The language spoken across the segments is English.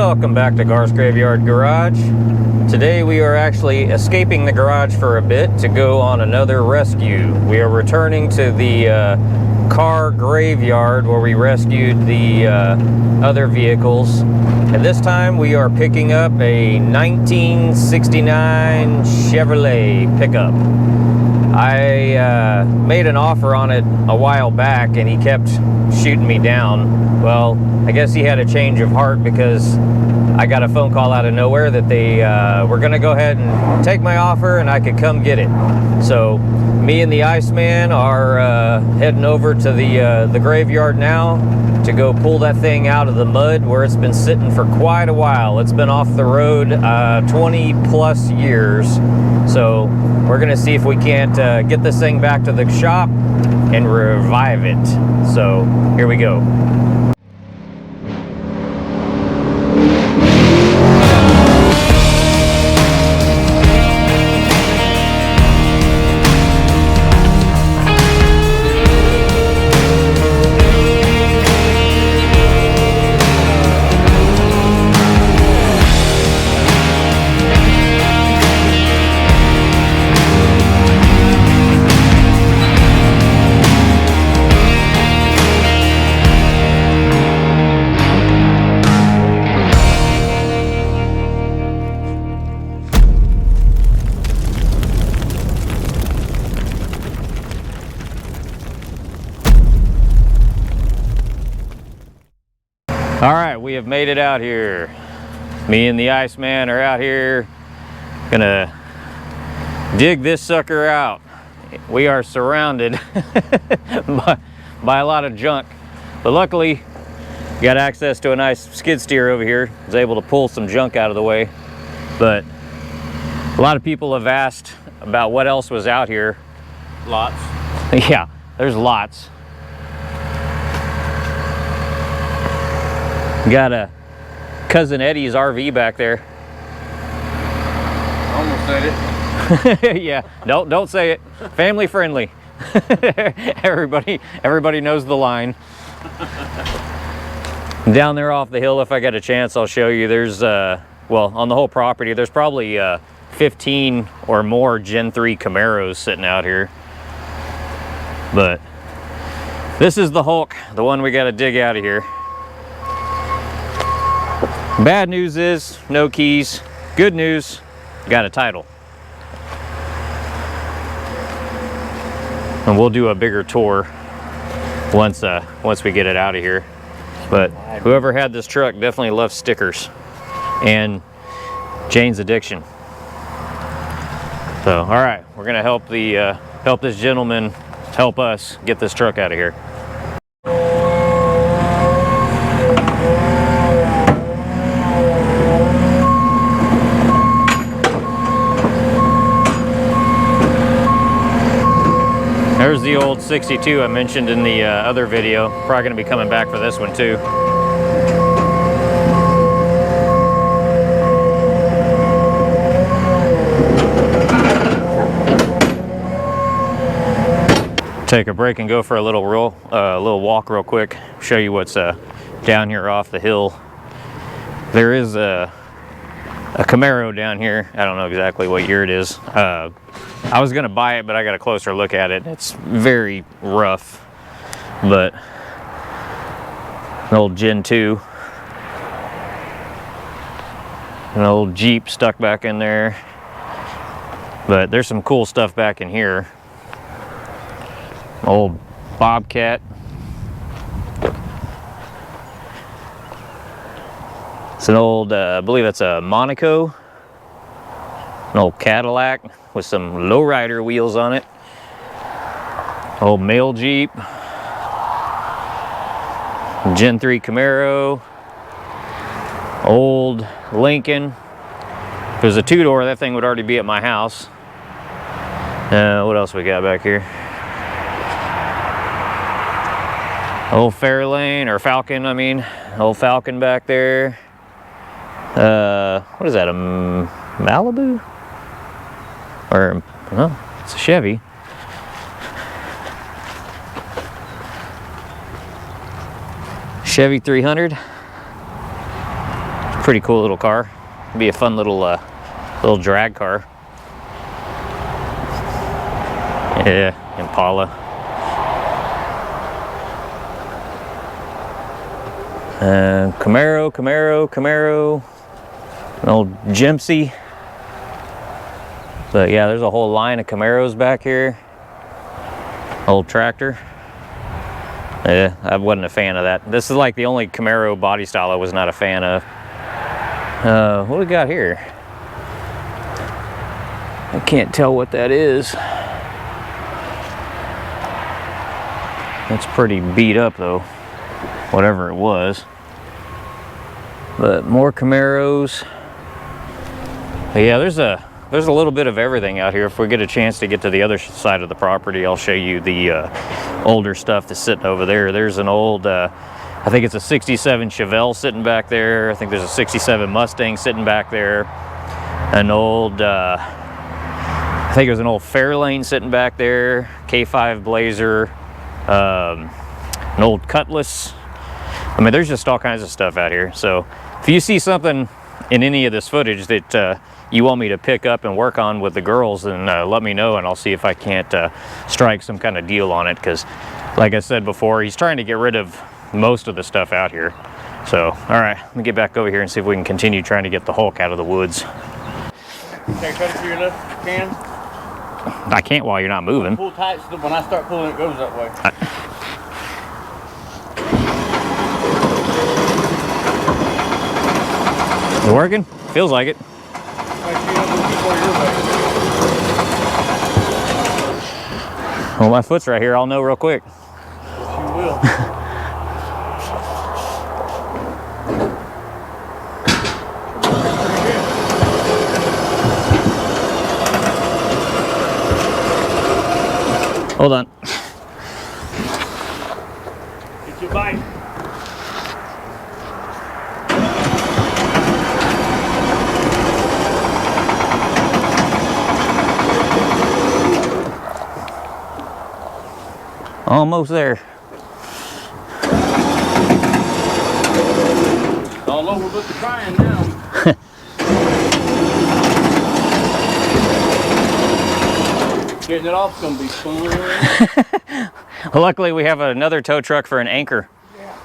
Welcome back to Gar's Graveyard Garage. Today we are actually escaping the garage for a bit to go on another rescue. We are returning to the car graveyard where we rescued the other vehicles. And this time we are picking up a 1969 Chevrolet pickup. I made an offer on it a while back and he kept shooting me down. Well, I guess he had a change of heart because I got a phone call out of nowhere that they were going to go ahead and take my offer and I could come get it. So me and the Iceman are heading over to the graveyard now to go pull that thing out of the mud where it's been sitting for quite a while. It's been off the road 20 plus years. So we're going to see if we can't get this thing back to the shop and revive it. So here we go. All right, we have made it out here. Me and the Iceman are out here gonna dig this sucker out. We are surrounded by a lot of junk, but luckily got access to a nice skid steer over here. I was able to pull some junk out of the way, but a lot of people have asked about what else was out here. Lots. Yeah, there's lots. Got a Cousin Eddie's RV back there. Almost said it. Yeah, don't say it. Family friendly. Everybody knows the line. Down there off the hill, if I get a chance, I'll show you. There's well, on the whole property, there's probably 15 or more Gen 3 Camaros sitting out here. But this is the Hulk, the one we got to dig out of here. Bad news is no keys. Good news, got a title. And we'll do a bigger tour once we get it out of here. But whoever had this truck definitely loves stickers and Jane's addiction. So, all right, we're gonna help this gentleman help us get this truck out of here. There's the old 62 I mentioned in the other video. Probably going to be coming back for this one too. Take a break and go for a little walk real quick. Show you what's down here off the hill. There is a Camaro down here. I don't know exactly what year it is. I was gonna buy it, but I got a closer look at it. It's very rough, but an old Gen 2, an old Jeep stuck back in there. But there's some cool stuff back in here. Old Bobcat. It's an old, I believe that's a Monaco. An old Cadillac with some lowrider wheels on it. Old mail Jeep. Gen 3 Camaro. Old Lincoln. If it was a two-door, that thing would already be at my house. What else we got back here? Old Fairlane, or Falcon, I mean. Old Falcon back there. What is that, a Malibu? Or, no, it's a Chevy. Chevy 300. Pretty cool little car. Be a fun little little drag car. Yeah, Impala. Camaro. An old GMC. But yeah, there's a whole line of Camaros back here. Old tractor. Yeah, I wasn't a fan of that. This is like the only Camaro body style I was not a fan of. What do we got here? I can't tell what that is. It's pretty beat up though, whatever it was. But more Camaros. But yeah, there's a little bit of everything out here. If we get a chance to get to the other side of the property, I'll show you the older stuff that's sitting over there. There's an old, I think it's a 67 Chevelle sitting back there. I think there's a 67 Mustang sitting back there. An old, I think it was an old Fairlane sitting back there. K5 Blazer, an old Cutlass. I mean, there's just all kinds of stuff out here. So if you see something in any of this footage that you want me to pick up and work on with the girls, then let me know, and I'll see if I can't strike some kind of deal on it. Because like I said before, he's trying to get rid of most of the stuff out here. So all right, let me get back over here and see if we can continue trying to get the Hulk out of the woods. Okay, cut it to your left if you can. I can't while you're not moving. Pull tight so that when I start pulling it goes that way. Is it working? Feels like it. Make sure you don't move before you're ready. Well, my foot's right here. I'll know real quick. Yes, you will. Hold on. Get your bite. Almost there. All over but the crying now. Getting it off is gonna be fun. Well, luckily we have another tow truck for an anchor. Yeah.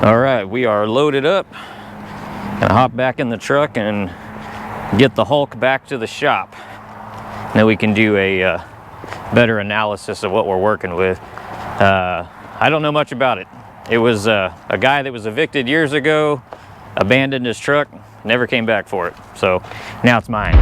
All right, we are loaded up. Gonna hop back in the truck and get the Hulk back to the shop. Then we can do a better analysis of what we're working with. I don't know much about it. It was a guy that was evicted years ago, abandoned his truck, never came back for it. So now it's mine.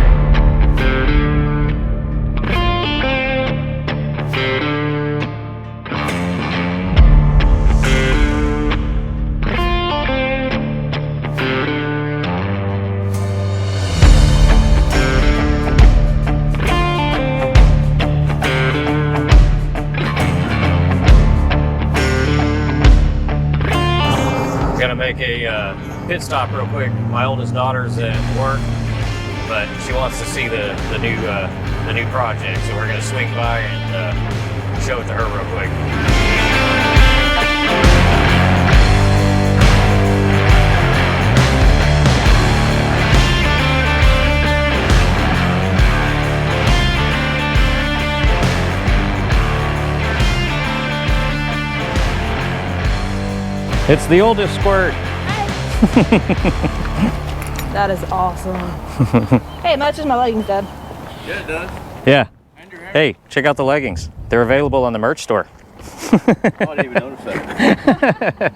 Gonna make a pit stop real quick. My oldest daughter's at work, but she wants to see the new project, so we're gonna swing by and show it to her real quick. It's the oldest squirt. That is awesome. Hey, it matches my leggings, Dad. Yeah, it does. Yeah. And your hair. Hey, check out the leggings. They're available on the merch store. Oh, I didn't even notice that.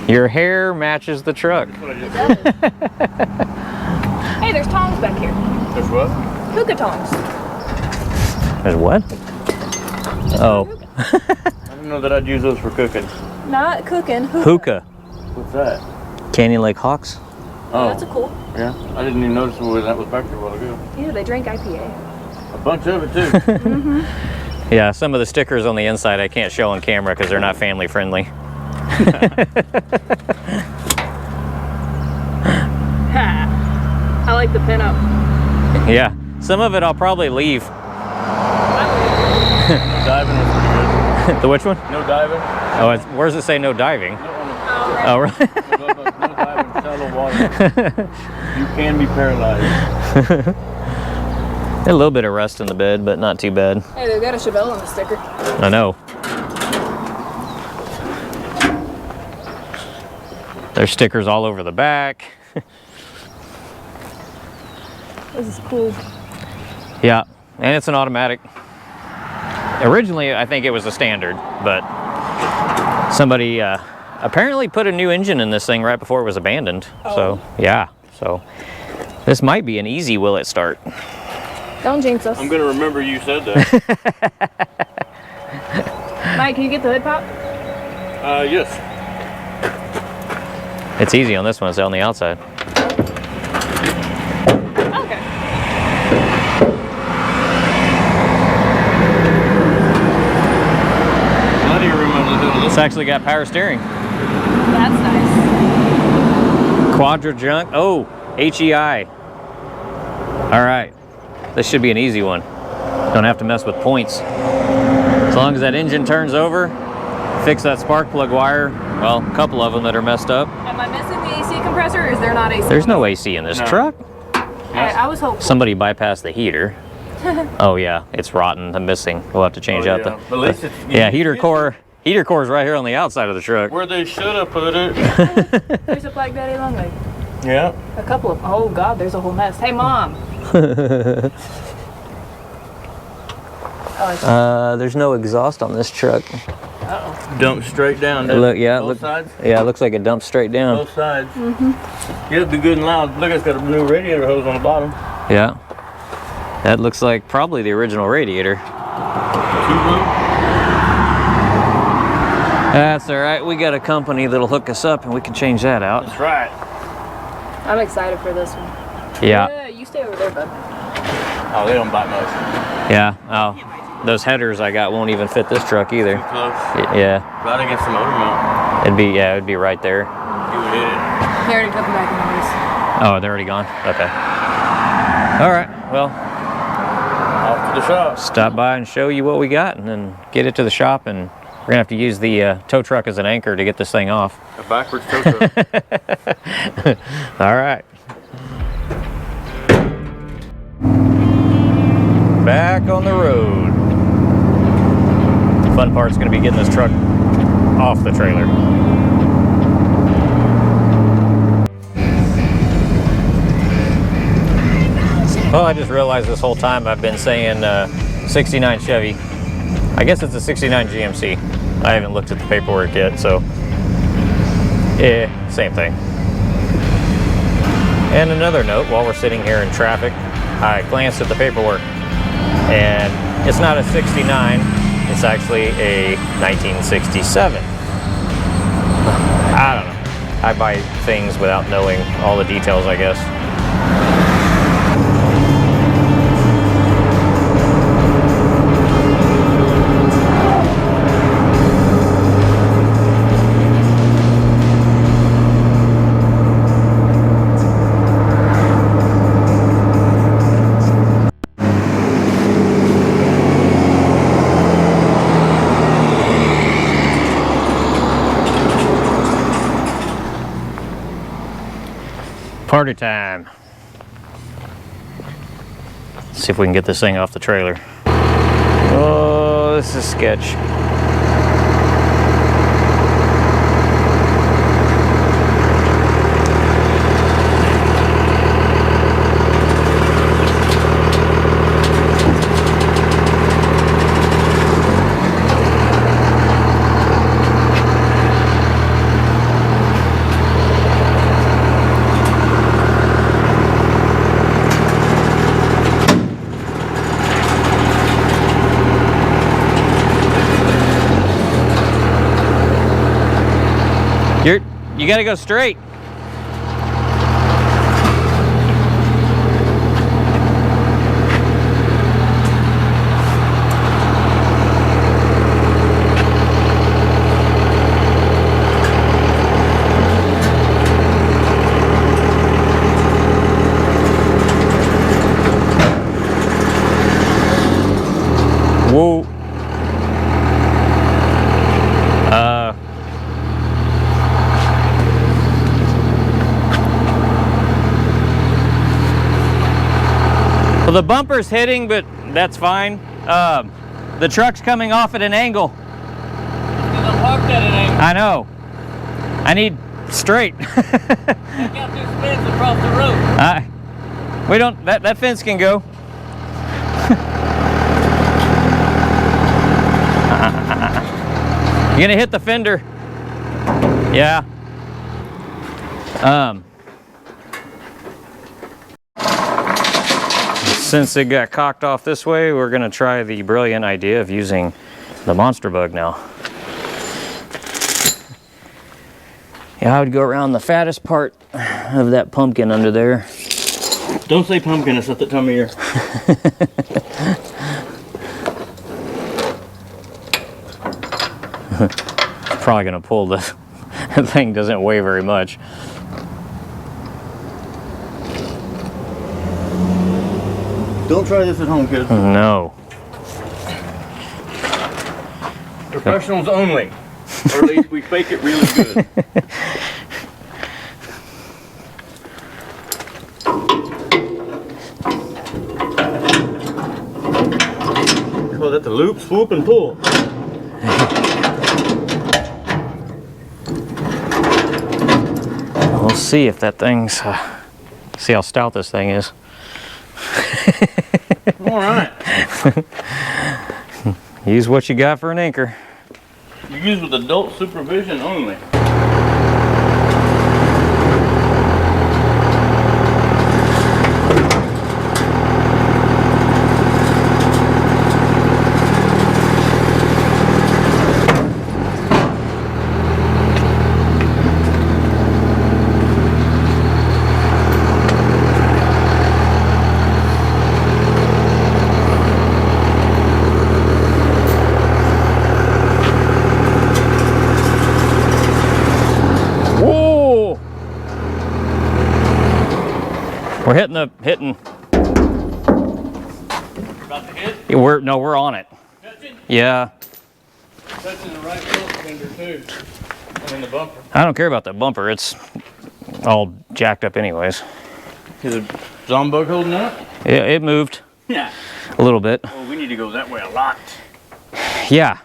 Your hair matches the truck. That's what I just said. Hey, there's tongs back here. There's what? Hookah tongs. There's what? Oh, I didn't know that I'd use those for cooking. Not cooking. hookah. What's that? Canyon Lake Hawks. Oh, That's a cool. yeah. I didn't even notice when that was back there a while ago. Yeah, they drink IPA. A bunch of it too. Yeah, some of the stickers on the inside I can't show on camera because they're not family friendly. Ha! I like the pinup. Yeah, Some of it I'll probably leave. No diving is good. The which one? No diving. Oh, where does it say no diving? Oh, really? No diving, shallow water. You can be paralyzed. A little bit of rust in the bed, but not too bad. Hey, they've got a Chevelle on the sticker. I know. There's stickers all over the back. This is cool. Yeah, and it's an automatic. Originally, I think it was a standard, but somebody apparently put a new engine in this thing right before it was abandoned. Oh. So, yeah. So, this might be an easy will it start. Don't jinx us. I'm gonna remember you said that. Mike, can you get the hood pop? Yes. It's easy on this one, it's on the outside. Okay. How do you remember the hood of It's this? actually got power steering. That's nice. Quadra junk. Oh, HEI. All right. This should be an easy one. Don't have to mess with points. As long as that engine turns over, fix that spark plug wire. Well, a couple of them that are messed up. Am I missing the AC compressor or is there not AC? There's no AC in this No. truck. I was hopeful. Somebody bypassed the heater. Oh yeah, it's rotten. I'm missing. We'll have to change out yeah. At least it's, yeah, heater core. Heater core is right here on the outside of the truck. Where they should have put it. There's a Black Daddy long leg. Yeah. A couple of, oh God, there's a whole mess. Hey, Mom. There's no exhaust on this truck. Uh-oh. Dump straight down. doesn't Look, it? yeah, Both sides. Yeah, it looks like it dumps straight down. Both sides. Yeah, it'd be good and loud. Look, it's got a new radiator hose on the bottom. Yeah, that looks like probably the original radiator. That's all right. We got a company that'll hook us up, and we can change that out. That's right. I'm excited for this one. Yeah, You stay over there, bud. Oh, they don't bite much. yeah. Oh, those headers I got won't even fit this truck either. Too close. Yeah, Right against the motor mount. it'd be right there. You would hit it. They're already coming back in the Oh, they're already gone. Okay. All right. Well, Off to the shop. stop by and show you what we got, and then get it to the shop, and we're gonna have to use the tow truck as an anchor to get this thing off. A backwards tow truck. All right. Back on the road. The fun part's gonna be getting this truck off the trailer. Well, I just realized this whole time I've been saying 69 Chevy. I guess it's a 69 GMC. I haven't looked at the paperwork yet, so yeah, same thing. And another note, while we're sitting here in traffic, I glanced at the paperwork, and it's not a 69, it's actually a 1967. I don't know. I buy things without knowing all the details, I guess. Party time. Let's see if we can get this thing off the trailer. Oh, this is sketch. You gotta go straight. Well, the bumper's hitting, but that's fine. The truck's coming off at an angle. Because I'm parked at an angle. I know. I need straight. Check out this fence across the road. We don't, that fence can go. You're gonna hit the fender. Yeah. Since it got cocked off this way, we're gonna try the brilliant idea of using the monster bug now. Yeah, I would go around the fattest part of that pumpkin under there. Don't say pumpkin, it's not that time of year. It's probably gonna pull the thing doesn't weigh very much. Don't try this at home, kids. No. Professionals only. Or at least we fake it really good. Call that the loop, swoop, and pull. We'll see if that thing's, see how stout this thing is. All right. Use what you got for an anchor. You use with adult supervision only. We're hitting. You're about to hit? Yeah, we're on it. Touching? Yeah. Touching the right foot fender too. And then the bumper. I don't care about that bumper. It's all jacked up anyways. Is the zombug holding up? It moved Yeah. a little bit. Oh, we need to go that way a lot. Yeah.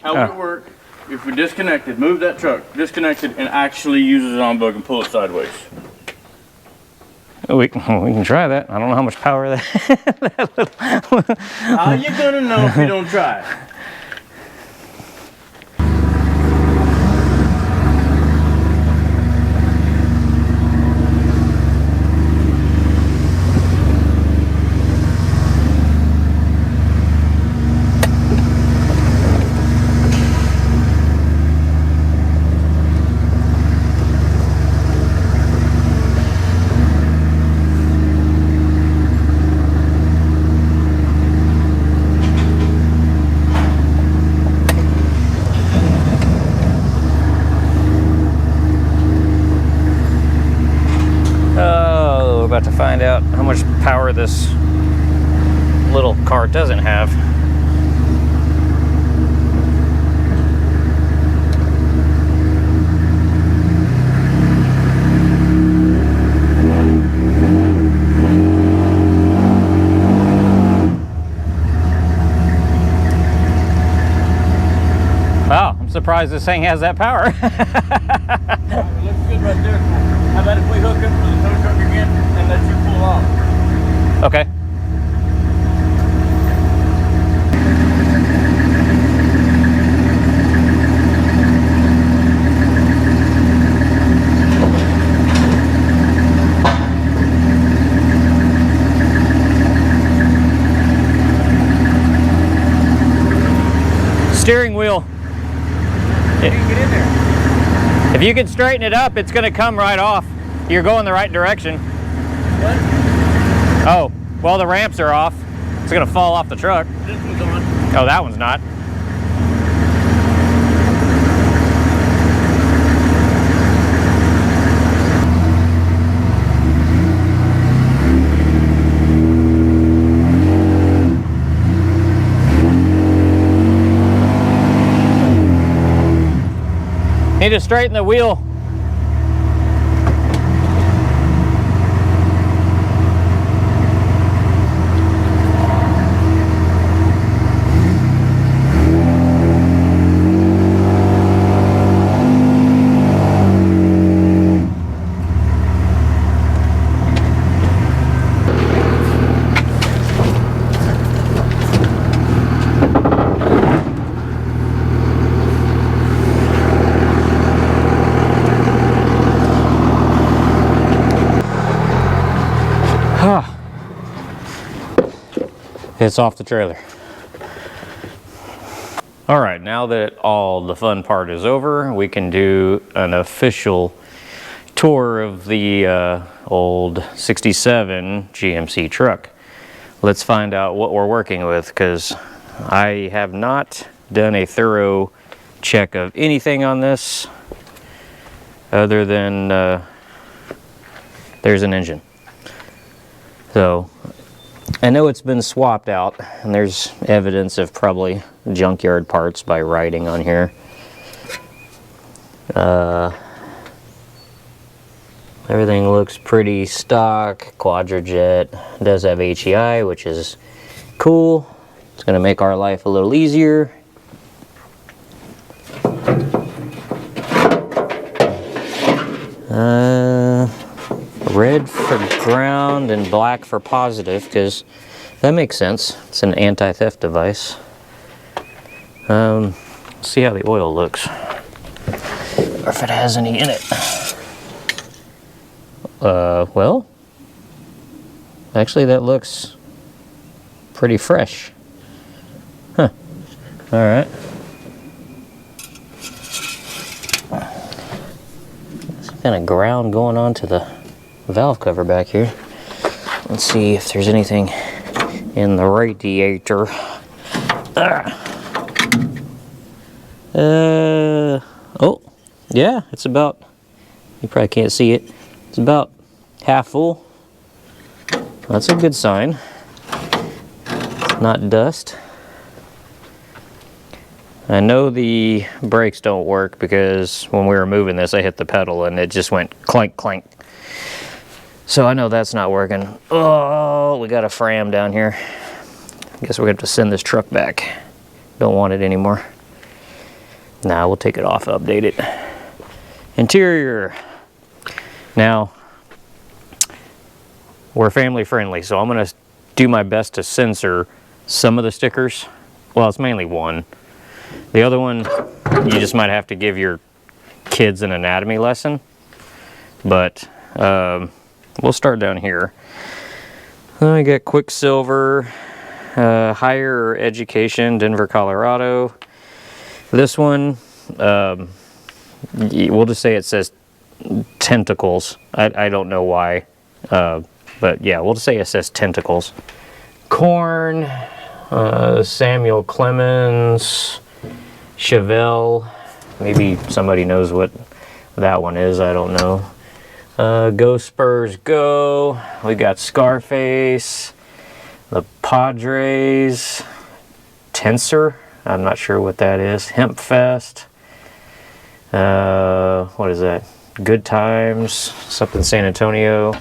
How would it work if we disconnected, move that truck, disconnected, and actually use the zombug and pull it sideways? We can try that. I don't know how much power that. How you gonna know if you don't try? About to find out how much power this little car doesn't have. Wow, I'm surprised this thing has that power. It looks good right there. How about if we hook up to the tow truck again and let you pull off? Okay. Steering wheel. You can get in there. If you can straighten it up, it's going to come right off. You're going the right direction. What? Oh, well, the ramps are off. It's going to fall off the truck. This one's on. Oh, that one's not. Need to straighten the wheel. It's off the trailer. All right, now that all the fun part is over, we can do an official tour of the old 67 GMC truck. Let's find out what we're working with, because I have not done a thorough check of anything on this other than there's an engine. So I know it's been swapped out, and there's evidence of probably junkyard parts by writing on here. Everything looks pretty stock. Quadrajet does have HEI, which is cool. It's going to make our life a little easier. Red for ground and black for positive, because that makes sense. It's an anti-theft device. Let's see how the oil looks, or if it has any in it. Well, actually that looks pretty fresh. Huh. All right. Some kind of ground going on to the valve cover back here. Let's see if there's anything in the radiator. Oh, yeah, it's about, you probably can't see it. It's about half full. That's a good sign. It's not dust. I know the brakes don't work because when we were moving this, I hit the pedal and it just went clank, clank. So I know that's not working. Oh, we got a fram down here. I guess we're gonna have to send this truck back. Don't want it anymore. Nah, we'll take it off, update it. Interior. Now, we're family friendly, so I'm gonna do my best to censor some of the stickers. Well, it's mainly one. The other one, you just might have to give your kids an anatomy lesson. But we'll start down here. I got Quicksilver, Higher Education, Denver, Colorado. This one, we'll just say it says tentacles. I don't know why, but yeah, we'll just say it says tentacles. Corn, Samuel Clemens, Chevelle. Maybe somebody knows what that one is, I don't know. Go Spurs Go. We got Scarface, the Padres, Tensor. I'm not sure what that is. Hemp Fest. What is that? Good Times. Something San Antonio.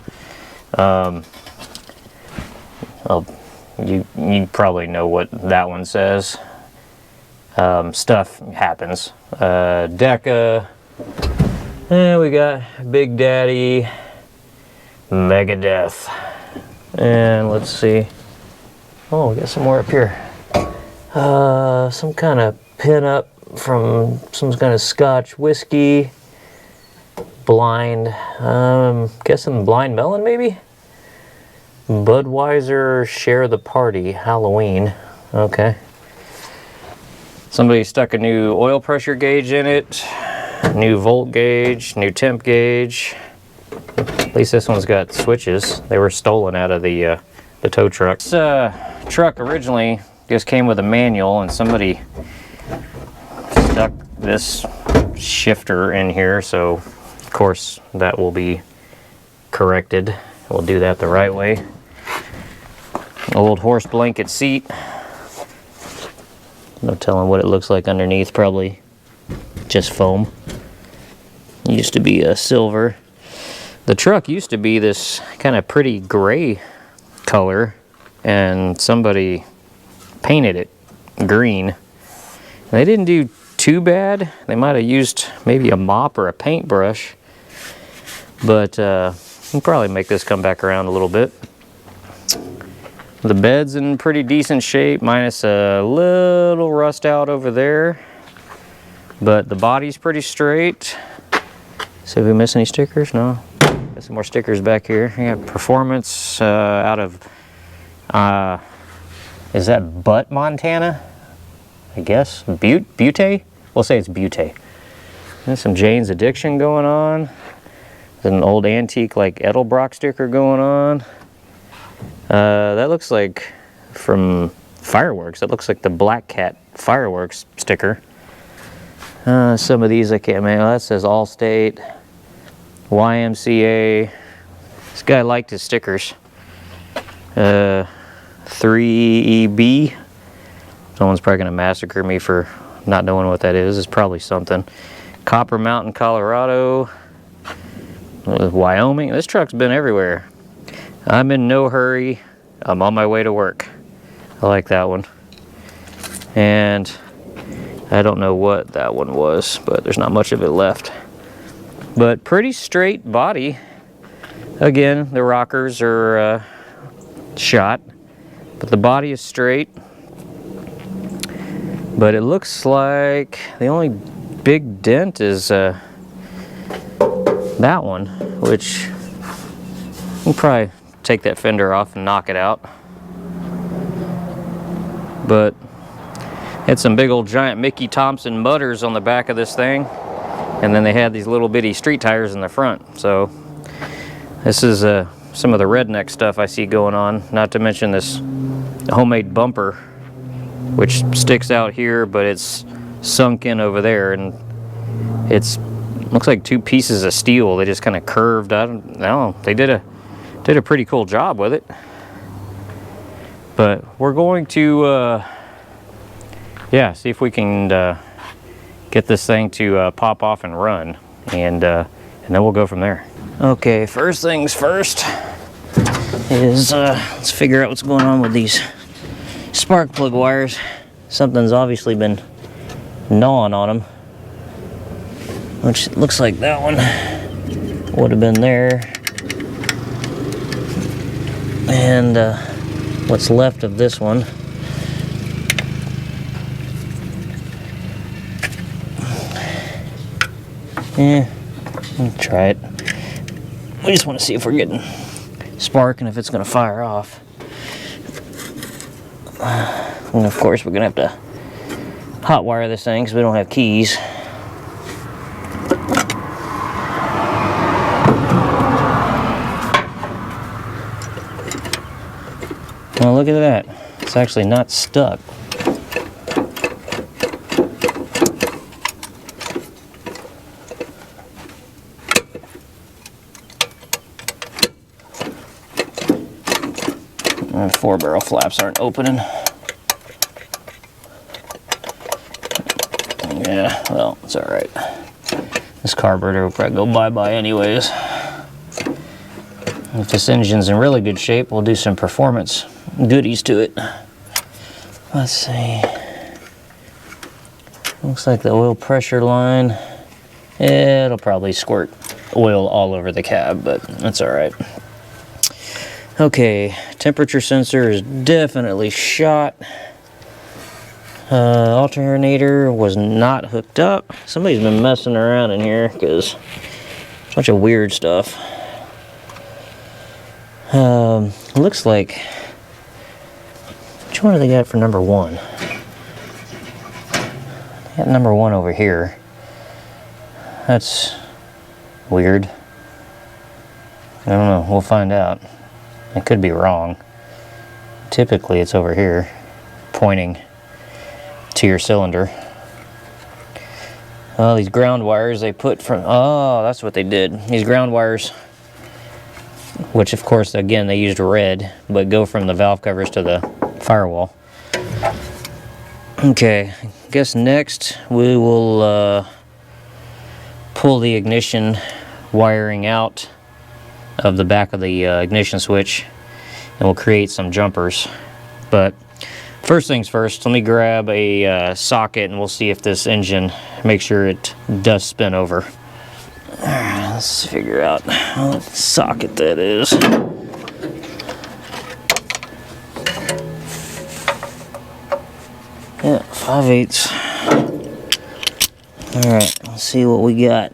You probably know what that one says. Stuff happens. Deca. And we got Big Daddy, Megadeth, and let's see. Oh, we got some more up here. Some kind of pin-up from some kind of Scotch whiskey. Blind, guessing Blind Melon maybe? Budweiser Share the Party, Halloween. Okay. Somebody stuck a new oil pressure gauge in it. New volt gauge, new temp gauge. At least this one's got switches. They were stolen out of the tow truck. This truck originally just came with a manual, and somebody stuck this shifter in here, so of course that will be corrected. We'll do that the right way. Old horse blanket seat. No telling what it looks like underneath, probably just foam. Used to be a silver. The truck used to be this kind of pretty gray color, and somebody painted it green. They didn't do too bad. They might have used maybe a mop or a paintbrush, but we'll probably make this come back around a little bit. The bed's in pretty decent shape, minus a little rust out over there, but the body's pretty straight. See if we miss any stickers? No. Got some more stickers back here. We got Performance out of Is that Butte, Montana? I guess. Butte? We'll say it's Butte. There's some Jane's Addiction going on. There's an old antique like Edelbrock sticker going on. That looks like from fireworks. That looks like the Black Cat fireworks sticker. Some of these I can't make. Oh, that says Allstate, YMCA. This guy liked his stickers. 3EB. Someone's probably gonna massacre me for not knowing what that is. It's probably something. Copper Mountain, Colorado. Wyoming. This truck's been everywhere. I'm in no hurry. I'm on my way to work. I like that one. And I don't know what that one was, but there's not much of it left. But pretty straight body. Again, the rockers are shot, but the body is straight. But it looks like the only big dent is that one, which we'll probably take that fender off and knock it out. But had some big old giant Mickey Thompson mudders on the back of this thing, and then they had these little bitty street tires in the front. So this is some of the redneck stuff I see going on, not to mention this homemade bumper, which sticks out here, but it's sunk in over there, and it's looks like two pieces of steel. They just kind of curved. I don't know. They did a pretty cool job with it. But we're going to yeah, see if we can get this thing to pop off and run, and then we'll go from there. Okay, first things first is let's figure out what's going on with these spark plug wires. Something's obviously been gnawing on them, which looks like that one would have been there. And what's left of this one. Yeah, we'll try it. We just want to see if we're getting spark and if it's going to fire off. And of course we're going to have to hot wire this thing because we don't have keys. Well, look at that. It's actually not stuck. And 4-barrel flaps aren't opening. Yeah, well, it's alright. This carburetor will probably go bye-bye anyways. If this engine's in really good shape, we'll do some performance goodies to it. Let's see. Looks like the oil pressure line. It'll probably squirt oil all over the cab, but that's alright. Okay, temperature sensor is definitely shot. Alternator was not hooked up. Somebody's been messing around in here because a bunch of weird stuff. Looks like, which one do they got for number 1? They got number 1 over here. That's weird. I don't know, we'll find out. I could be wrong. Typically it's over here, pointing to your cylinder. Oh, these ground wires they put from, oh, that's what they did. These ground wires, which of course, again, they used red, but go from the valve covers to the firewall. Okay, I guess next we will pull the ignition wiring out of the back of the ignition switch, and we'll create some jumpers. But first things first, let me grab a socket and we'll see if this engine, make sure it does spin over. Let's figure out what socket that is. Yeah, 5/8. Alright, let's see what we got.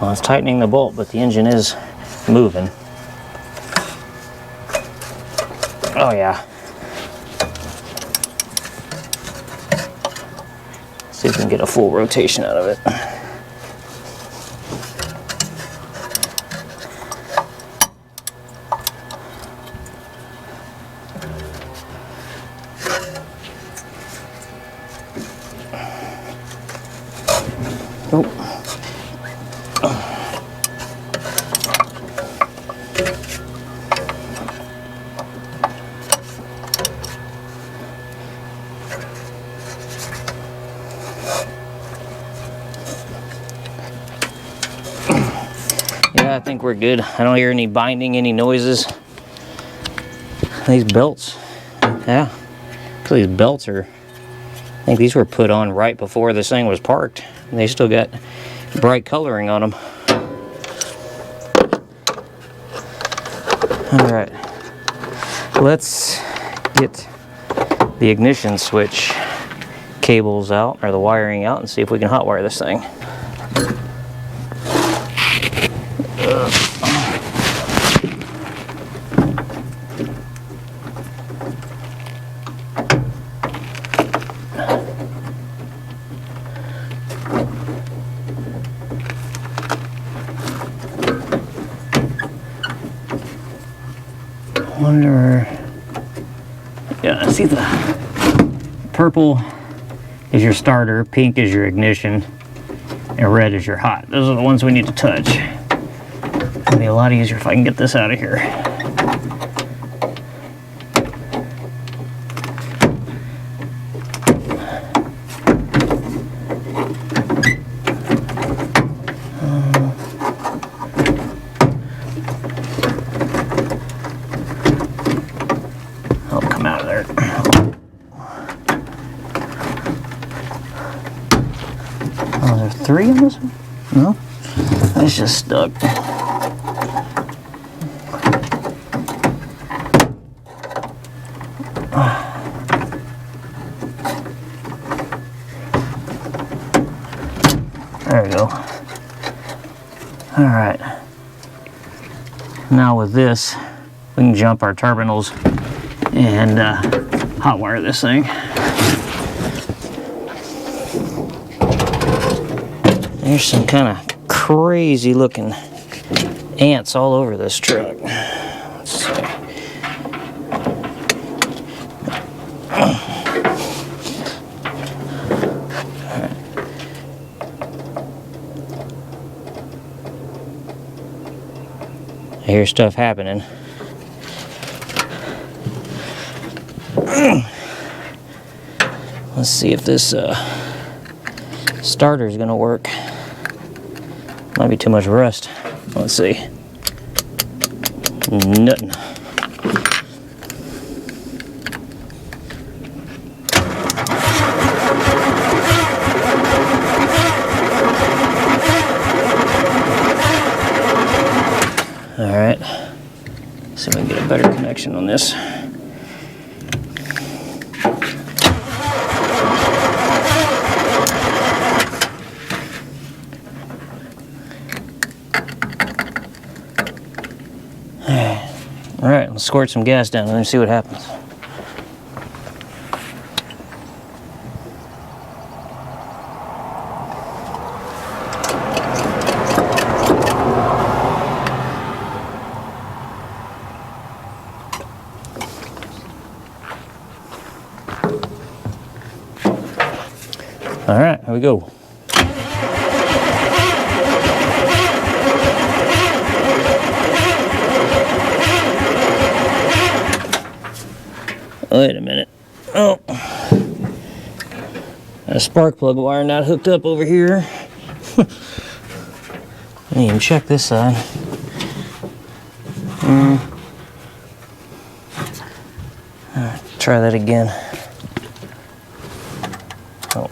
Well, it's tightening the bolt, but the engine is moving. Oh yeah. See if we can get a full rotation out of it. Oh. Yeah, I think we're good. I don't hear any binding, any noises. These belts, yeah. So these belts are, I think these were put on right before this thing was parked. And they still got bright coloring on them. All right, let's get the ignition switch cables out, or the wiring out, and see if we can hotwire this thing. Wonder, yeah, I see the purple is your starter, pink is your ignition, and red is your hot. Those are the ones we need to touch. It'll be a lot easier if I can get this out of here. Oh, there are 3 on this one? No? It's just stuck. There we go. Alright. Now with this, we can jump our terminals and hotwire this thing. There's some kind of crazy looking ants all over this truck. Let's see. I hear stuff happening. Let's see if this starter is going to work. Might be too much rust. Let's see. Nothing. All right. See if we can get a better connection on this. All right, let's squirt some gas down and see what happens. All right, here we go. Wait a minute. Oh, a spark plug wire not hooked up over here. I didn't even check this side. Alright, try that again. Oh.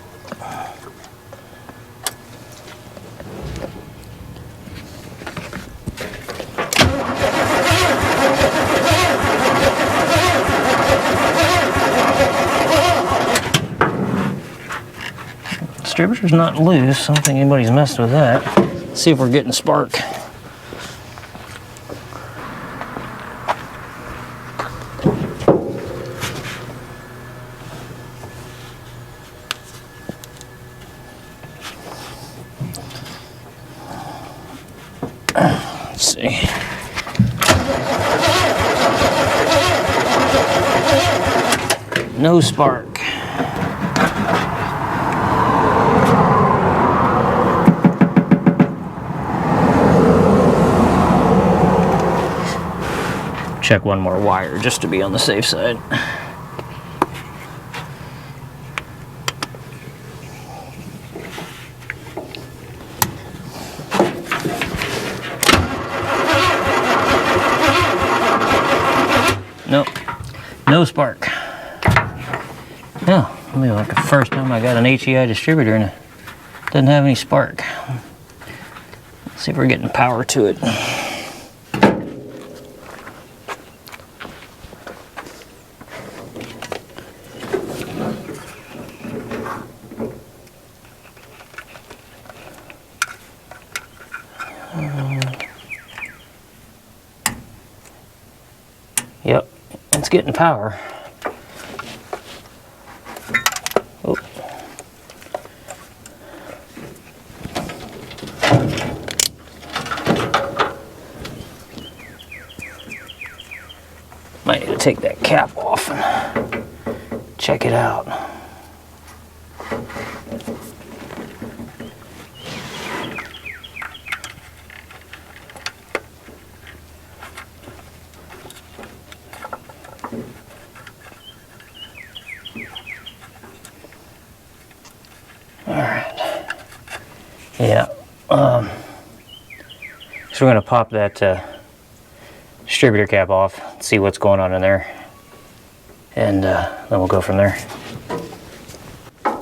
Distributor's not loose. I don't think anybody's messed with that. See if we're getting spark. Let's see. No spark. Check one more wire just to be on the safe side. Nope, no spark. Yeah, maybe like the first time I got an HEI distributor and it doesn't have any spark. Let's see if we're getting power to it. Yep, it's getting power. Oh. Might need to take that cap off and check it out. Yeah, so we're going to pop that distributor cap off, see what's going on in there, and then we'll go from there. There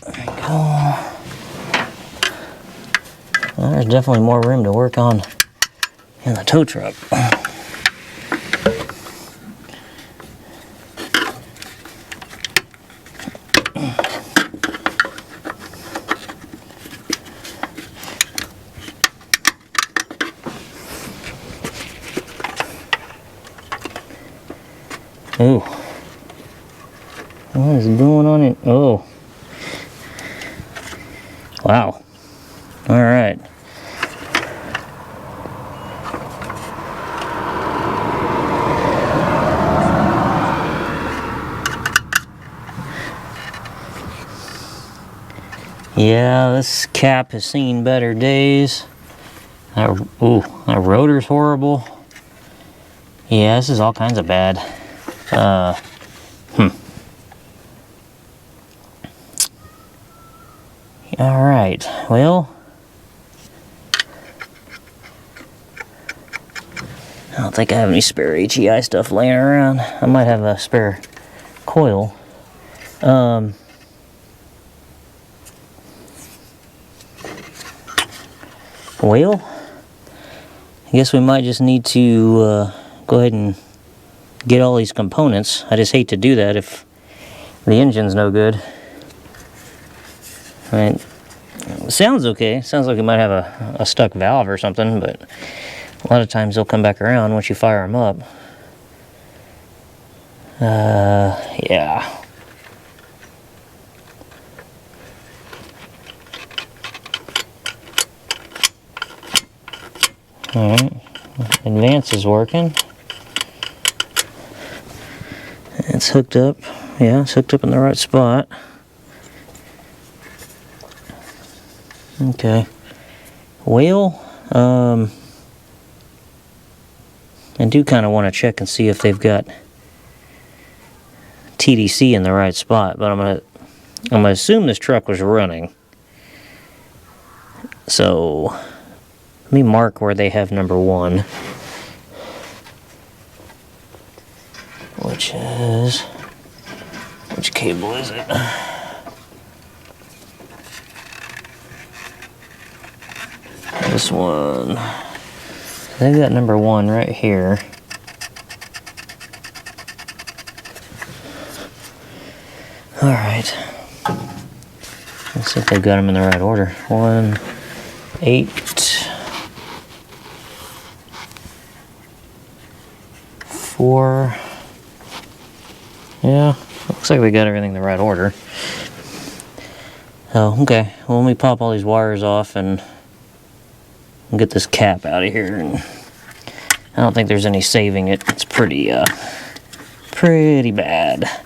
we go. Well, there's definitely more room to work on in the tow truck. Ooh. What is going on in... Oh. Wow. All right. Yeah, this cap has seen better days. That rotor's horrible. Yeah, this is all kinds of bad. All right, well, I don't think I have any spare HEI stuff laying around. I might have a spare coil. Well, I guess we might just need to go ahead and get all these components. I just hate to do that if the engine's no good. I mean, it sounds okay. Sounds like we might have a stuck valve or something, but a lot of times they'll come back around once you fire them up. Yeah. Alright, advance is working. It's hooked up. Yeah, it's hooked up in the right spot. Okay. Well, I do kind of want to check and see if they've got TDC in the right spot, but I'm gonna assume this truck was running. So let me mark where they have number 1. Which cable is it? This one. They've got number 1 right here. All right. Let's see if they've got them in the right order. 1, 8, 4. Yeah, looks like we got everything in the right order. Oh, okay. Well, let me pop all these wires off and get this cap out of here. And I don't think there's any saving it. It's pretty bad.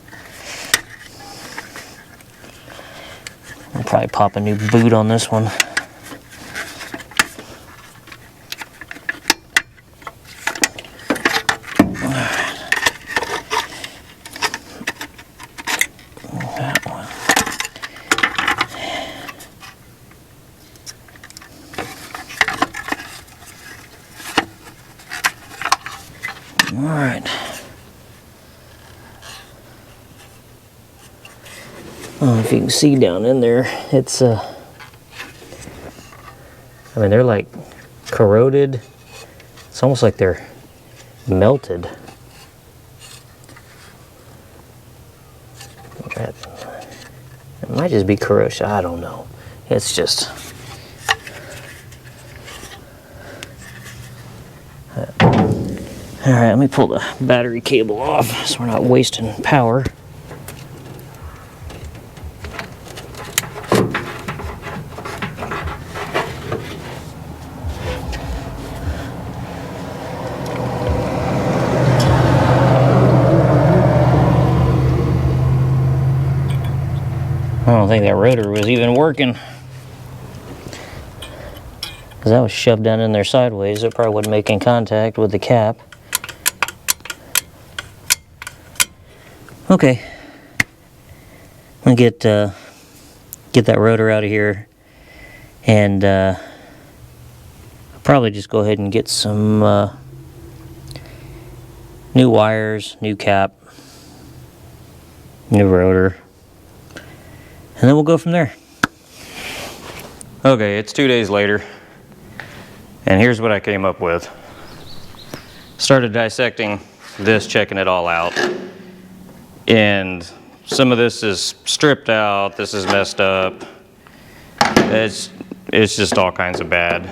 I'll probably pop a new boot on this one. That one. All right. Oh, if you can see down in there, it's I mean, they're like corroded. It's almost like they're melted. It might just be corrosion. I don't know. It's just. All right, let me pull the battery cable off so we're not wasting power. I don't think that rotor was even working. Because that was shoved down in there sideways. It probably wasn't making contact with the cap. Okay. I'm going to get that rotor out of here. And I'll probably just go ahead and get some new wires, new cap, new rotor. And then we'll go from there. Okay, it's 2 days later, and here's what I came up with. Started dissecting this, checking it all out, and some of this is stripped out, this is messed up. It's just all kinds of bad.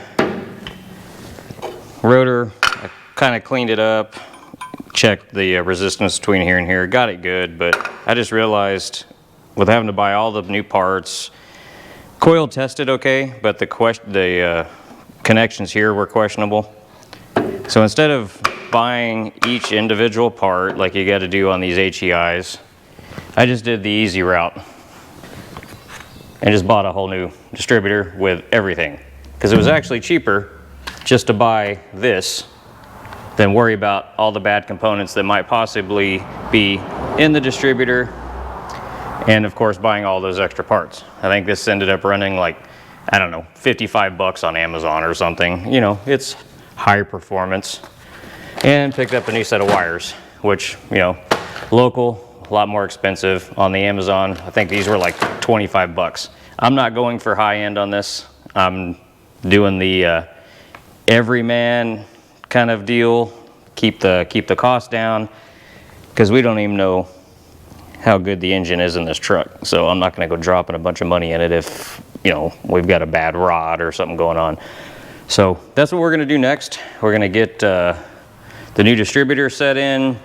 Rotor, I kind of cleaned it up, checked the resistance between here and here, got it good, but I just realized with having to buy all the new parts, coil tested okay, but the connections here were questionable. So instead of buying each individual part like you got to do on these HEIs, I just did the easy route and just bought a whole new distributor with everything, because it was actually cheaper just to buy this than worry about all the bad components that might possibly be in the distributor. And of course, buying all those extra parts. I think this ended up running like, I don't know, 55 bucks on Amazon or something. You know, it's high performance. And picked up a new set of wires, which, you know, local, a lot more expensive. On the Amazon, I think these were like 25 bucks. I'm not going for high end on this. I'm doing the everyman kind of deal. Keep the cost down, because we don't even know how good the engine is in this truck. So I'm not going to go dropping a bunch of money in it if, you know, we've got a bad rod or something going on. So that's what we're going to do next. We're going to get the new distributor set in,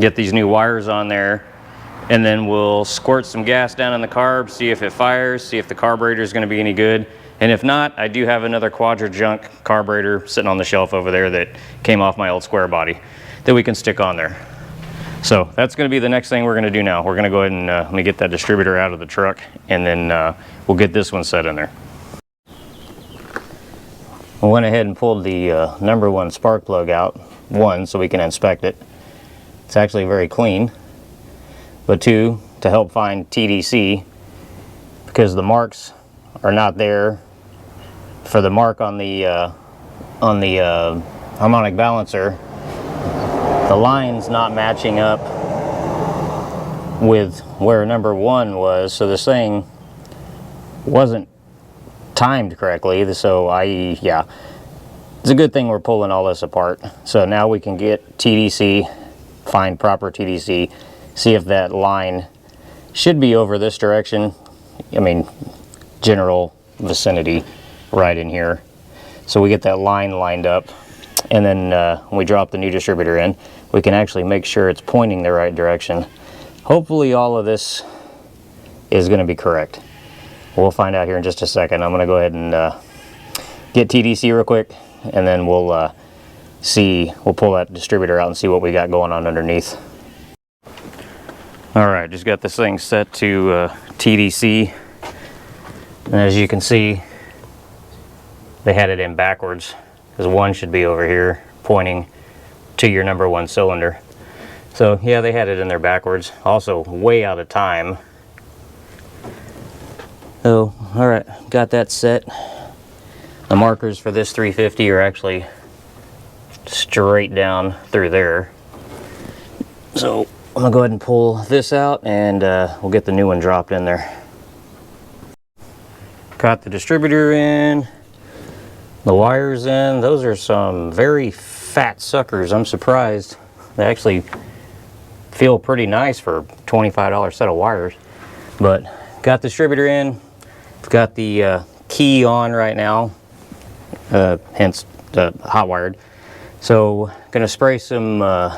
get these new wires on there, and then we'll squirt some gas down in the carb, see if it fires, see if the carburetor is going to be any good. And if not, I do have another Quadra junk carburetor sitting on the shelf over there that came off my old square body that we can stick on there. So that's going to be the next thing we're going to do now. We're going to go ahead and let me get that distributor out of the truck, and then we'll get this one set in there. I went ahead and pulled the #1 spark plug out, one, so we can inspect it. It's actually very clean, but two, to help find TDC, because the marks are not there for the mark on the harmonic balancer. The line's not matching up with where #1 was, so this thing wasn't timed correctly. So yeah, it's a good thing we're pulling all this apart. So now we can get TDC, find proper TDC, see if that line should be over this direction. I mean, general vicinity right in here. So we get that line lined up, and then when we drop the new distributor in, we can actually make sure it's pointing the right direction. Hopefully all of this is going to be correct. We'll find out here in just a second. I'm going to go ahead and get TDC real quick, and then we'll pull that distributor out and see what we got going on underneath. Alright, just got this thing set to TDC, and as you can see, they had it in backwards, because one should be over here pointing to your number 1 cylinder. So yeah, they had it in there backwards. Also way out of time. So alright, got that set. The markers for this 350 are actually straight down through there. So I'm gonna go ahead and pull this out, and we'll get the new one dropped in there. Got the distributor in, the wires in. Those are some very fat suckers. I'm surprised. They actually feel pretty nice for a $25 set of wires. But got the distributor in. Got the key on right now, hence the hot wired. So gonna spray some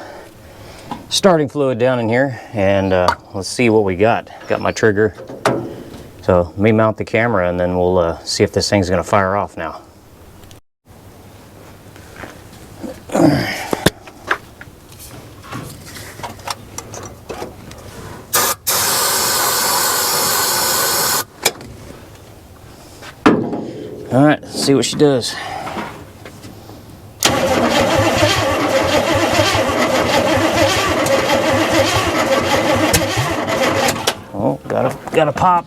starting fluid down in here, and let's see what we got. Got my trigger. So let me mount the camera, and then we'll see if this thing's gonna fire off now. All right, let's see what she does. Oh, got a pop.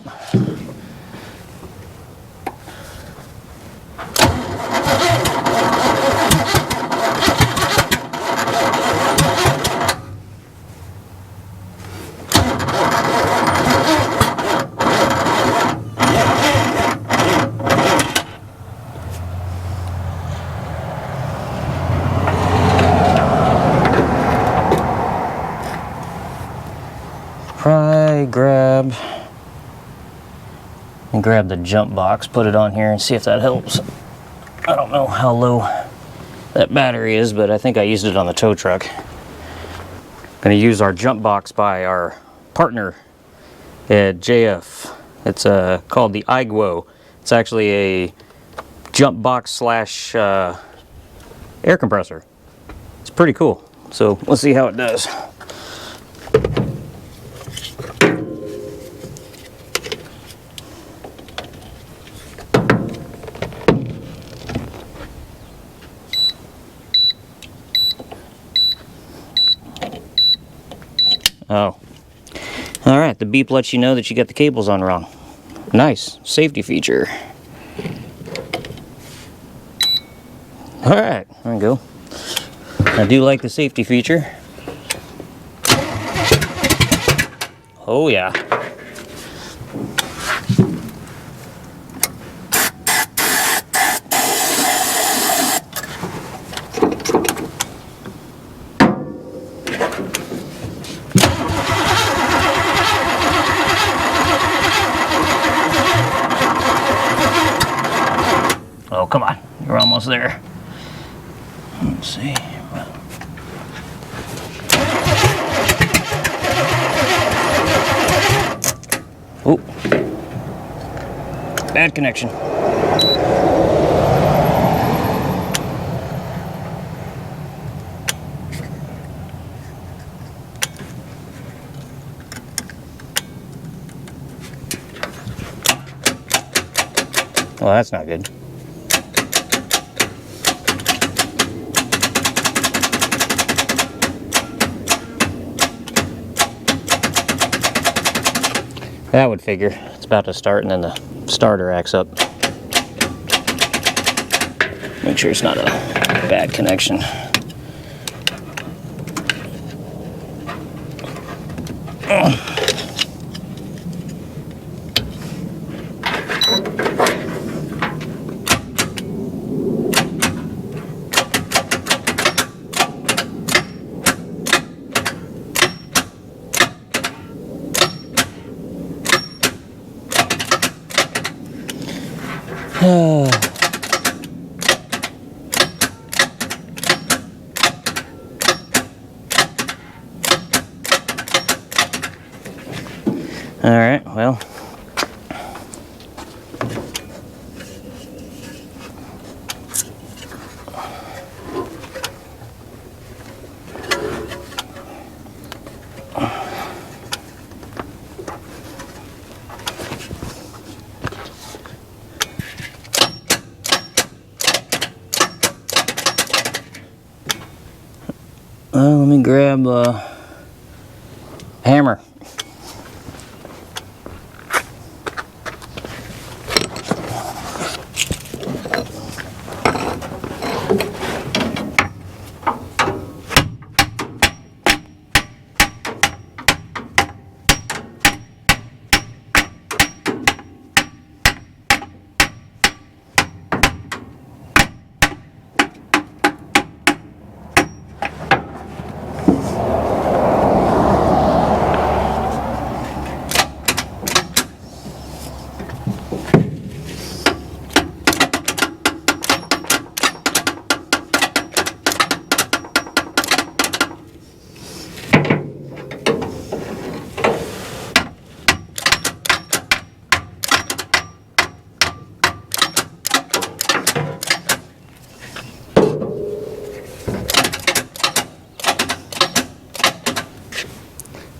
Grab the jump box, put it on here, and see if that helps. I don't know how low that battery is, but I think I used it on the tow truck. Gonna use our jump box by our partner at JF. It's called the iGuo. It's actually a jump box slash air compressor. It's pretty cool. So let's see how it does. Oh. Alright, the beep lets you know that you got the cables on wrong. Nice. Safety feature. Alright, there we go. I do like the safety feature. Oh yeah. Oh, come on. You're almost there. Let's see. Oh. Bad connection. Well, that's not good. That would figure. It's about to start, and then the starter acts up. Make sure it's not a bad connection. All right, well. Let me grab a hammer.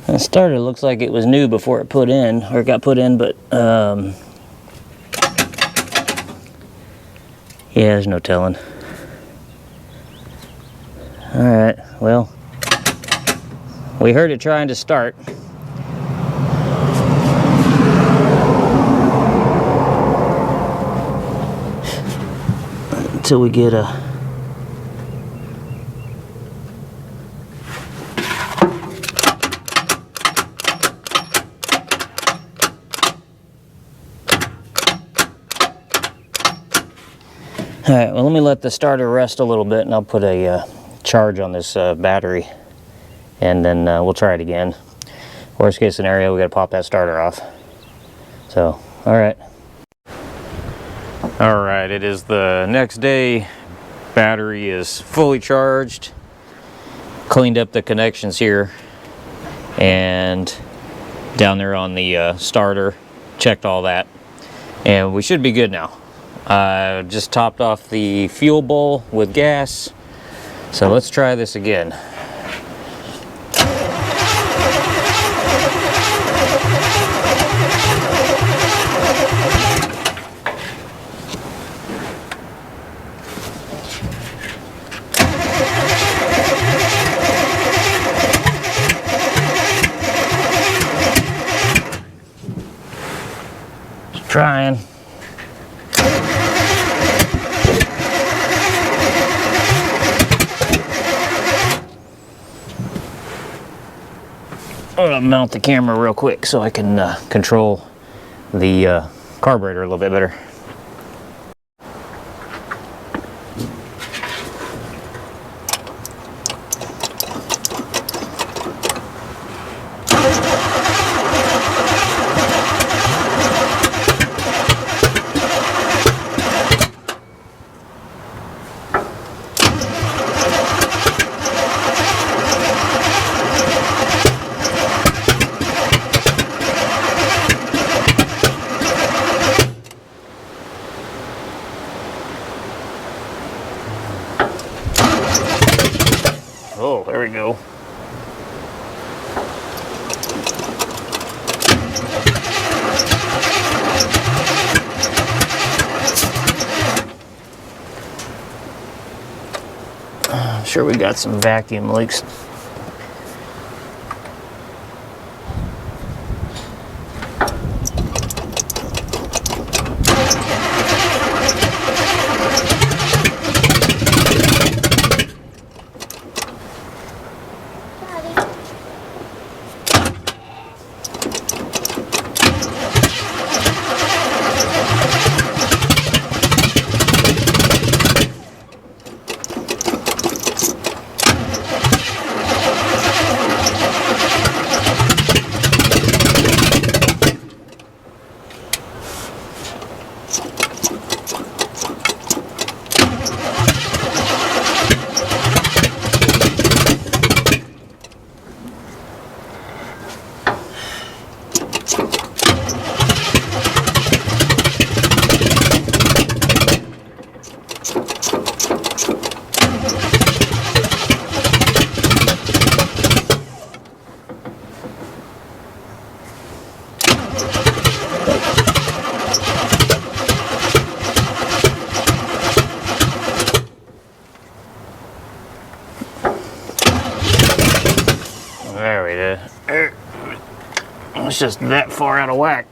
The starter looks like it was new before it put in, or it got put in, but yeah, there's no telling. Alright, well, we heard it trying to start. Until we get a Alright, well, let me let the starter rest a little bit and I'll put a charge on this battery, and then we'll try it again. Worst case scenario, we gotta pop that starter off. So, alright. Alright, it is the next day. Battery is fully charged. Cleaned up the connections here and down there on the starter. Checked all that. And we should be good now. Just topped off the fuel bowl with gas. So let's try this again. Just trying. I'm gonna mount the camera real quick so I can control the carburetor a little bit better. Oh, there we go. I'm sure we got some vacuum leaks. we did. It's just that far out of whack.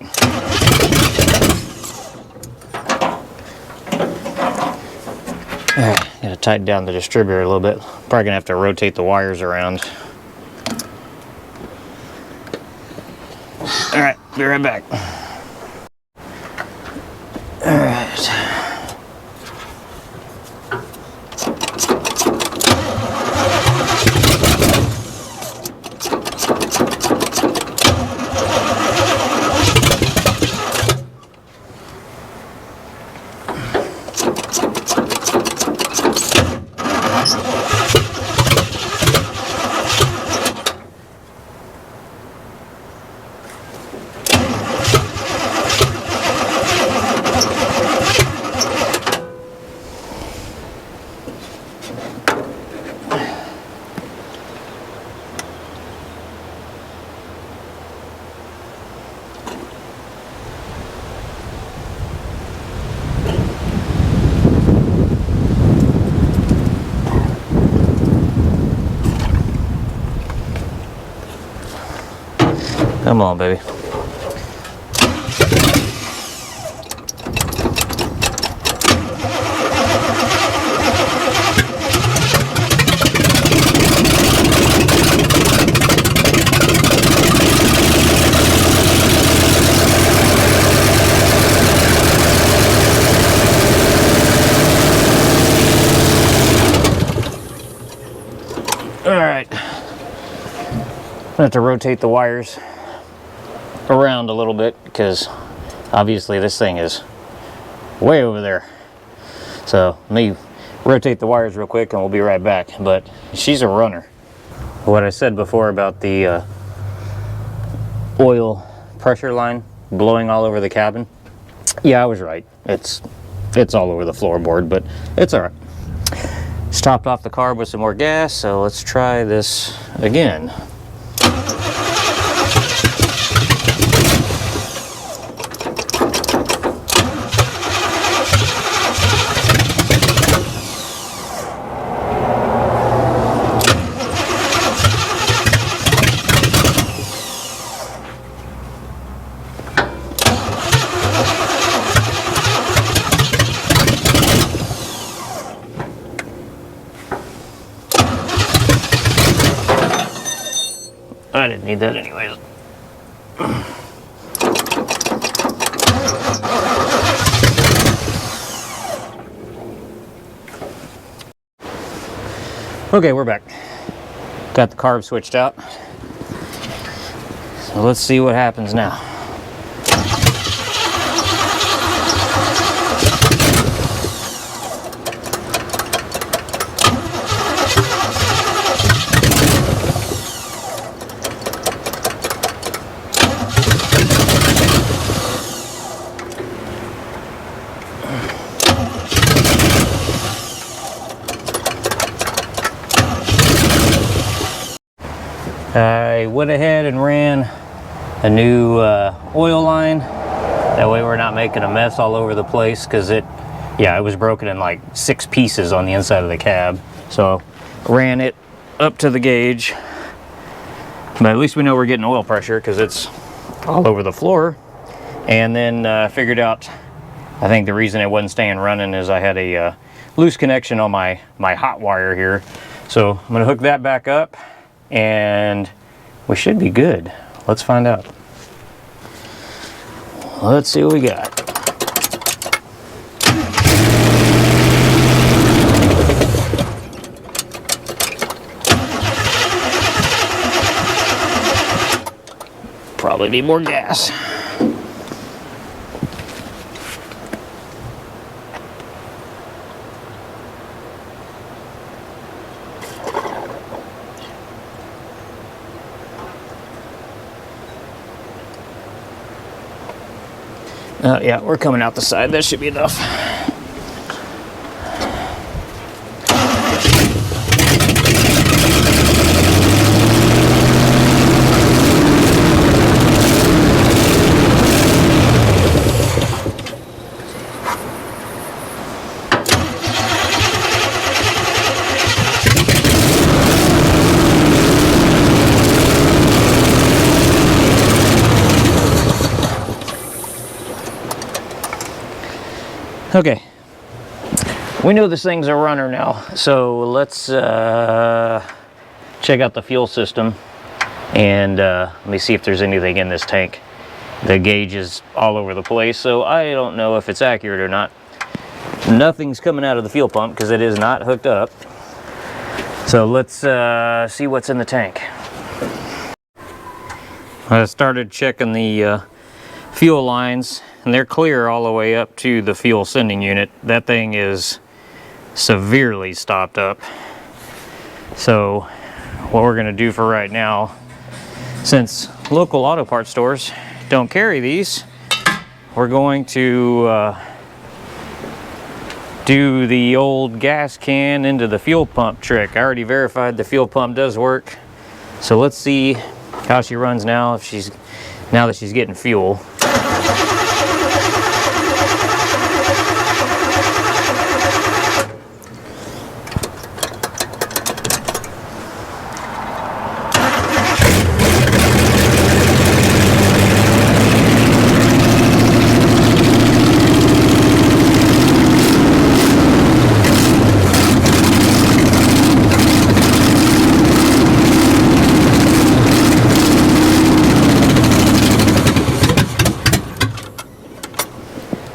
Gotta tighten down the distributor a little bit. Probably gonna have to rotate the wires around. All right, be right back. All right. Come on, baby. All right. I'm gonna have to rotate the wires around a little bit because obviously this thing is way over there. So let me rotate the wires real quick and we'll be right back. But she's a runner. What I said before about the oil pressure line blowing all over the cabin, yeah, I was right. It's all over the floorboard, but it's all right. It's topped off the carb with some more gas, so let's try this again. I didn't need that anyways. Okay, we're back. Got the carb switched out. So let's see what happens now. I went ahead and ran a new oil line. That way we're not making a mess all over the place because it was broken in like 6 pieces on the inside of the cab. So ran it up to the gauge. But at least we know we're getting oil pressure because it's all over the floor. And then figured out, I think the reason it wasn't staying running is I had a loose connection on my hot wire here. So I'm gonna hook that back up and we should be good. Let's find out. Let's see what we got. Probably need more gas. Yeah, we're coming out the side. That should be enough. Okay, we know this thing's a runner now, so let's check out the fuel system and let me see if there's anything in this tank. The gauge is all over the place, so I don't know if it's accurate or not. Nothing's coming out of the fuel pump because it is not hooked up. So let's see what's in the tank. I started checking the fuel lines, and they're clear all the way up to the fuel sending unit. That thing is severely stopped up. So what we're going to do for right now, since local auto parts stores don't carry these, we're going to do the old gas can into the fuel pump trick. I already verified the fuel pump does work, so let's see how she runs now, now that she's getting fuel.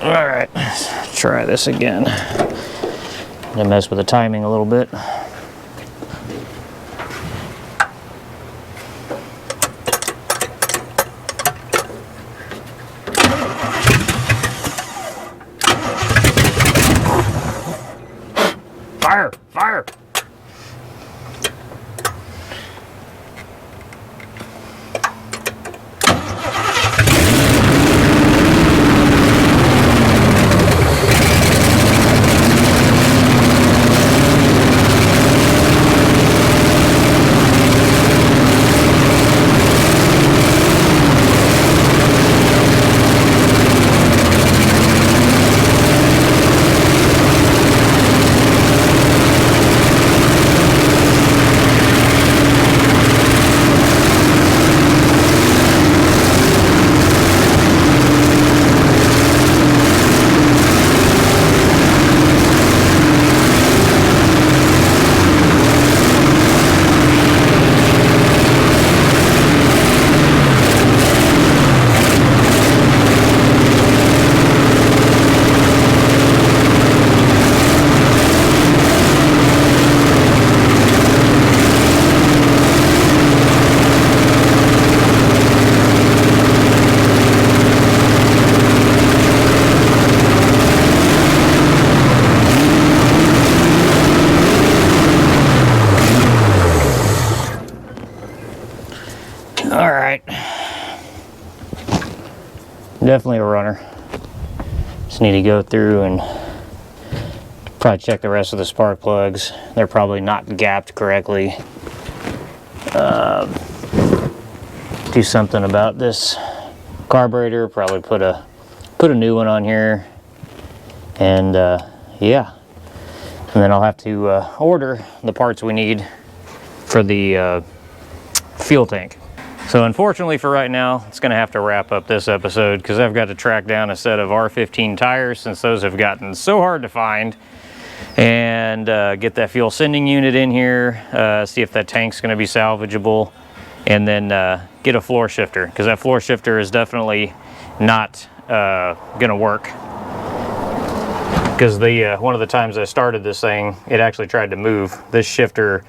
Alright, let's try this again. I'm gonna mess with the timing a little bit. Fire! Fire! Alright. Definitely a runner. Just need to go through and probably check the rest of the spark plugs. They're probably not gapped correctly. Do something about this carburetor. Probably put a new one on here. And yeah. And then I'll have to order the parts we need for the fuel tank. So unfortunately for right now, it's going to have to wrap up this episode because I've got to track down a set of R15 tires since those have gotten so hard to find, and get that fuel sending unit in here, see if that tank's going to be salvageable, and then get a floor shifter because that floor shifter is definitely not going to work. Because one of the times I started this thing, it actually tried to move. This shifter,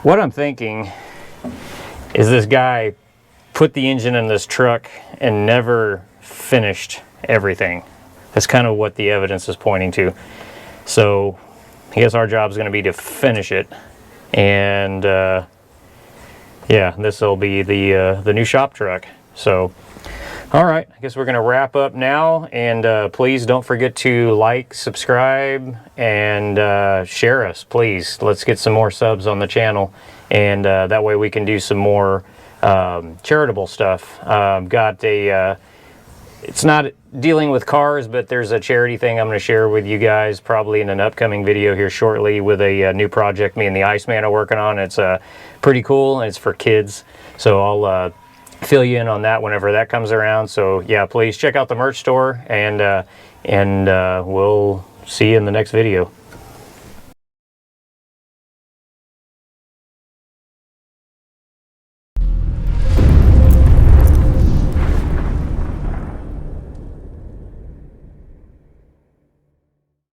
what I'm thinking is this guy put the engine in this truck and never finished everything. That's kind of what the evidence is pointing to. So I guess our job is going to be to finish it. And yeah, this will be the new shop truck. So all right, I guess we're going to wrap up now. And please don't forget to like, subscribe, and share us, please. Let's get some more subs on the channel. And that way we can do some more charitable stuff. Got a, it's not dealing with cars, but there's a charity thing I'm going to share with you guys probably in an upcoming video here shortly with a new project me and the Iceman are working on. It's pretty cool, and it's for kids. So I'll fill you in on that whenever that comes around. So yeah, please check out the merch store and and we'll see you in the next video.